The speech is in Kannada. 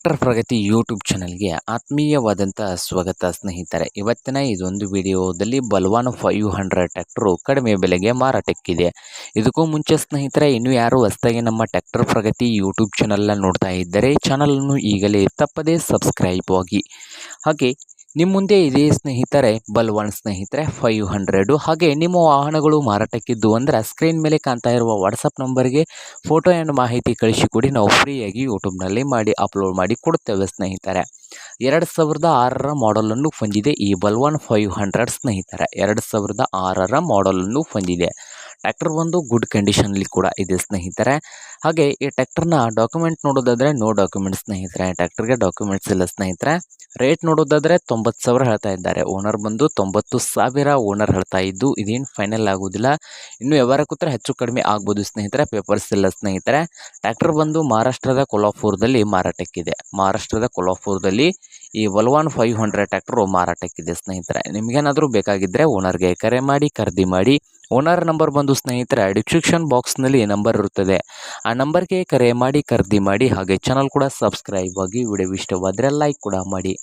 ಟ್ರ್ಯಾಕ್ಟರ್ ಪ್ರಗತಿ ಯೂಟ್ಯೂಬ್ ಚಾನಲ್ಗೆ ಆತ್ಮೀಯವಾದಂಥ ಸ್ವಾಗತ ಸ್ನೇಹಿತರೆ. ಇವತ್ತಿನ ಇದೊಂದು ವಿಡಿಯೋದಲ್ಲಿ ಬಲ್ವಾನ್ 500 ಟ್ರ್ಯಾಕ್ಟರು ಕಡಿಮೆ ಬೆಲೆಗೆ ಮಾರಾಟಕ್ಕಿದೆ. ಇದಕ್ಕೂ ಮುಂಚೆ ಸ್ನೇಹಿತರೆ, ಇನ್ನೂ ಯಾರು ಹೊಸದಾಗಿ ನಮ್ಮ ಟ್ರ್ಯಾಕ್ಟರ್ ಪ್ರಗತಿ ಯೂಟ್ಯೂಬ್ ಚಾನಲ್ನ ನೋಡ್ತಾ ಇದ್ದರೆ ಚಾನಲನ್ನು ಈಗಲೇ ತಪ್ಪದೇ ಸಬ್ಸ್ಕ್ರೈಬ್ ಆಗಿ. ಹಾಗೆ ನಿಮ್ಮ ಮುಂದೆ ಇದೆ ಸ್ನೇಹಿತರೆ ಬಲ್ವಾನ್ ಸ್ನೇಹಿತರೆ 500. ಹಾಗೆ ನಿಮ್ಮ ವಾಹನಗಳು ಮಾರಾಟಕ್ಕಿದ್ದು ಅಂದರೆ ಸ್ಕ್ರೀನ್ ಮೇಲೆ ಕಾಣ್ತಾ ಇರುವ ವಾಟ್ಸಪ್ ನಂಬರ್ಗೆ ಫೋಟೋ ಆ್ಯಂಡ್ ಮಾಹಿತಿ ಕಳಿಸಿಕೊಡಿ. ನಾವು ಫ್ರೀಯಾಗಿ ಯೂಟ್ಯೂಬ್ನಲ್ಲಿ ಅಪ್ಲೋಡ್ ಮಾಡಿ ಕೊಡ್ತೇವೆ ಸ್ನೇಹಿತರೆ. 2006 ಮಾಡೆಲನ್ನು ಹೊಂದಿದೆ ಈ ಬಲ್ವಾನ್ 500 ಸ್ನೇಹಿತರೆ. 2006 ಮಾಡೆಲನ್ನು ಹೊಂದಿದೆ. ಟ್ರ್ಯಾಕ್ಟರ್ ಒಂದು ಗುಡ್ ಕಂಡೀಷನಲ್ಲಿ ಕೂಡ ಇದೆ ಸ್ನೇಹಿತರೆ. ಹಾಗೆ ಈ ಟ್ರ್ಯಾಕ್ಟರ್ನ ಡಾಕ್ಯುಮೆಂಟ್ ನೋಡೋದಾದರೆ ನೋ ಡಾಕ್ಯುಮೆಂಟ್ಸ್ ಸ್ನೇಹಿತರೆ. ಟ್ರ್ಯಾಕ್ಟರ್ಗೆ ಡಾಕ್ಯುಮೆಂಟ್ಸ್ ಇಲ್ಲ ಸ್ನೇಹಿತರೆ. ರೇಟ್ ನೋಡೋದಾದರೆ 90,000 ಹೇಳ್ತಾ ಇದ್ದಾರೆ. ಓನರ್ ಬಂದು 90,000 ಓನರ್ ಹೇಳ್ತಾ ಇದ್ದು, ಇದೇನು ಫೈನಲ್ ಆಗೋದಿಲ್ಲ. ಇನ್ನು ವ್ಯವಹಾರ ಕೂತ್ರೆ ಹೆಚ್ಚು ಕಡಿಮೆ ಆಗ್ಬೋದು ಸ್ನೇಹಿತರೆ. ಪೇಪರ್ಸ್ ಇಲ್ಲ ಸ್ನೇಹಿತರೆ. ಟ್ರ್ಯಾಕ್ಟರ್ ಬಂದು ಮಹಾರಾಷ್ಟ್ರದ ಕೊಲ್ಹಾಪುರದಲ್ಲಿ ಮಾರಾಟಕ್ಕಿದೆ. ಮಹಾರಾಷ್ಟ್ರದ ಕೊಲ್ಹಾಪುರದಲ್ಲಿ ಈ ಬಲ್ವಾನ್ 500 ಟ್ರ್ಯಾಕ್ಟರು ಮಾರಾಟಕ್ಕಿದೆ ಸ್ನೇಹಿತರೆ. ನಿಮಗೇನಾದರೂ ಬೇಕಾಗಿದ್ದರೆ ಓನರ್ಗೆ ಕರೆ ಮಾಡಿ ಖರೀದಿ ಮಾಡಿ. ಓನರ್ ನಂಬರ್ ಬಂದು ಸ್ನೇಹಿತರೆ ಡಿಸ್ಕ್ರಿಪ್ಷನ್ ಬಾಕ್ಸ್ನಲ್ಲಿ ನಂಬರ್ ಇರುತ್ತದೆ. ಆ ನಂಬರ್ಗೆ ಕರೆ ಮಾಡಿ ಖರೀದಿ ಮಾಡಿ. ಹಾಗೆ ಚಾನಲ್ ಕೂಡ ಸಬ್ಸ್ಕ್ರೈಬ್ ಆಗಿ. ವಿಡಿಯೋ ಇಷ್ಟವಾದರೆ ಲೈಕ್ ಕೂಡ ಮಾಡಿ.